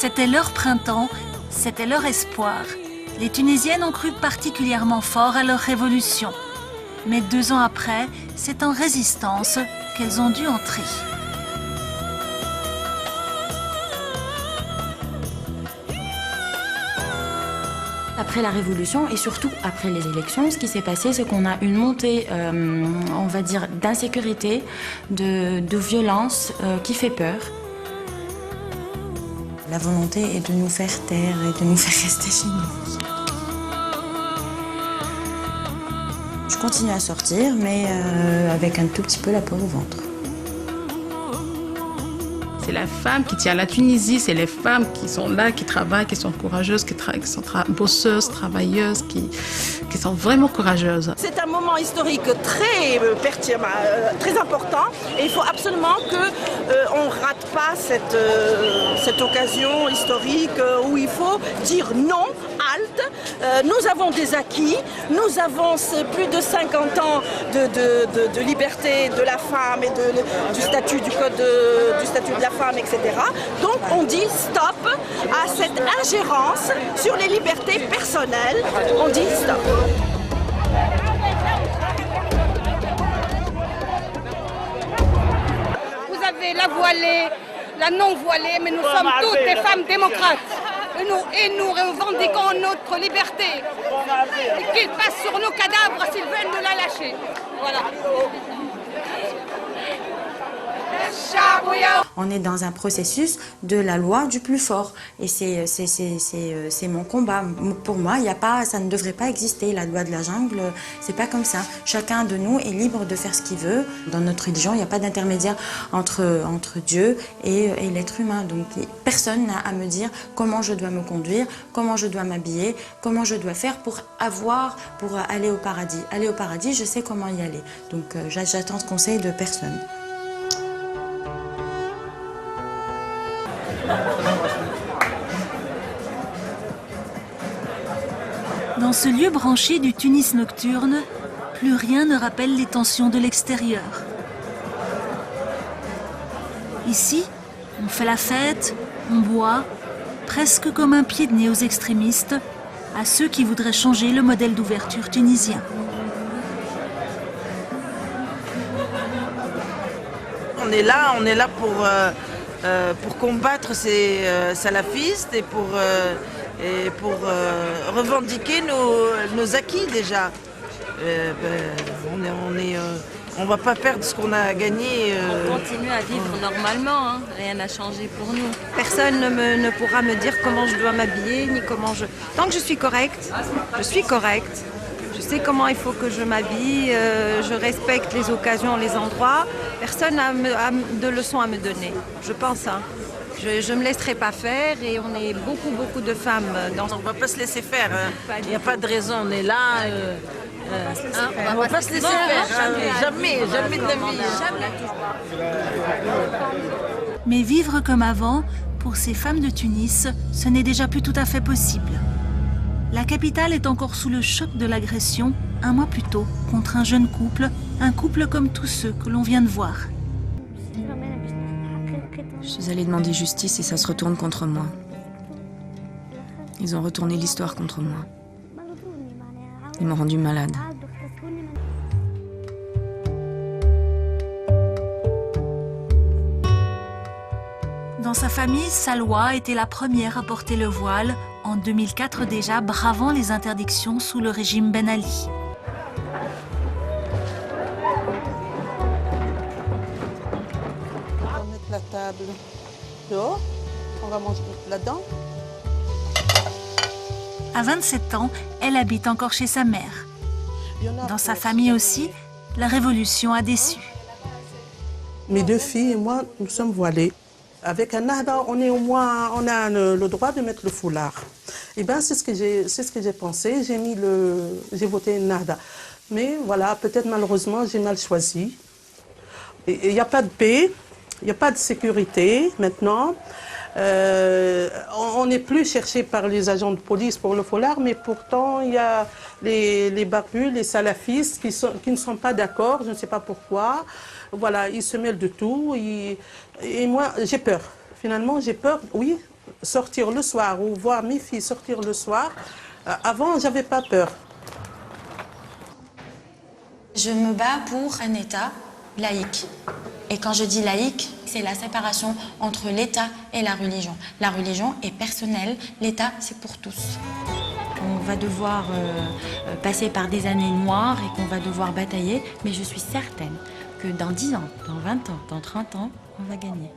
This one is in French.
C'était leur printemps, c'était leur espoir. Les Tunisiennes ont cru particulièrement fort à leur révolution. Mais 2 ans après, c'est en résistance qu'elles ont dû entrer. Après la Révolution et surtout après les élections, ce qui s'est passé, c'est qu'on a une montée, on va dire, d'insécurité, de violence qui fait peur. La volonté est de nous faire taire et de nous faire rester chez nous. Je continue à sortir, mais avec un tout petit peu la peur au ventre. C'est la femme qui tient la Tunisie, c'est les femmes qui sont là, qui travaillent, qui sont courageuses, qui sont bosseuses, travailleuses, qui sont vraiment courageuses. C'est un moment historique très pertinent, très important, et il faut absolument qu'on ne rate pas cette occasion historique où il faut dire non, halte. Nous avons des acquis, nous avons plus de 50 ans de liberté de la femme et du statut du code du statut de la femme, etc. Donc on dit stop à cette ingérence sur les libertés personnelles. On dit stop. Vous avez la voilée, la non-voilée, mais nous sommes toutes des femmes démocrates. Et nous revendiquons notre liberté. Et qu'ils passent sur nos cadavres s'ils veulent nous la lâcher. Voilà. On est dans un processus de la loi du plus fort. Et c'est mon combat. Pour moi, ça ne devrait pas exister. La loi de la jungle, c'est pas comme ça. Chacun de nous est libre de faire ce qu'il veut. Dans notre religion, il n'y a pas d'intermédiaire entre Dieu et l'être humain. Donc personne n'a à me dire comment je dois me conduire, comment je dois m'habiller, comment je dois faire pour aller au paradis. Aller au paradis, je sais comment y aller. Donc j'attends ce conseil de personne. Dans ce lieu branché du Tunis nocturne, plus rien ne rappelle les tensions de l'extérieur. Ici, on fait la fête, on boit, presque comme un pied de nez aux extrémistes, à ceux qui voudraient changer le modèle d'ouverture tunisien. On est là pour combattre ces salafistes et pour revendiquer nos acquis déjà. On ne va pas perdre ce qu'on a gagné. On continue à vivre normalement, hein. Rien n'a changé pour nous. Personne ne pourra me dire comment je dois m'habiller, ni comment je... Tant que je suis correcte, je suis correcte. Je sais comment il faut que je m'habille, je respecte les occasions, les endroits. Personne n'a de leçons à me donner, je pense. Hein. Je ne me laisserai pas faire et on est beaucoup de femmes dans... On ne va pas se laisser faire, hein. Il n'y a pas de raison, on est là. On ne va pas se laisser faire, jamais de la vie. Mais vivre comme avant, pour ces femmes de Tunis, ce n'est déjà plus tout à fait possible. La capitale est encore sous le choc de l'agression, un mois plus tôt, contre un jeune couple, un couple comme tous ceux que l'on vient de voir. Je suis allée demander justice et ça se retourne contre moi. Ils ont retourné l'histoire contre moi. Ils m'ont rendue malade. Dans sa famille, Salwa était la première à porter le voile, en 2004 déjà, bravant les interdictions sous le régime Ben Ali. On va mettre la table dehors, on va manger là-dedans. À 27 ans, elle habite encore chez sa mère. Dans sa famille aussi, la révolution a déçu. Mes 2 filles et moi, nous sommes voilées. Avec un nahda, on a le droit de mettre le foulard. Et ben c'est ce que j'ai pensé. J'ai voté nahda. Mais voilà, peut-être malheureusement, j'ai mal choisi. Il n'y a pas de paix, il n'y a pas de sécurité maintenant. On n'est plus cherché par les agents de police pour le foulard, mais pourtant il y a les barbus, les salafistes qui ne sont pas d'accord, je ne sais pas pourquoi. Voilà, ils se mêlent de tout et moi j'ai peur. Finalement j'ai peur, oui, sortir le soir ou voir mes filles sortir le soir, avant, j'avais pas peur. Je me bats pour un État laïque. Et quand je dis laïque, c'est la séparation entre l'État et la religion. La religion est personnelle, l'État, c'est pour tous. On va devoir passer par des années noires et qu'on va devoir batailler, mais je suis certaine que dans 10 ans, dans 20 ans, dans 30 ans, on va gagner.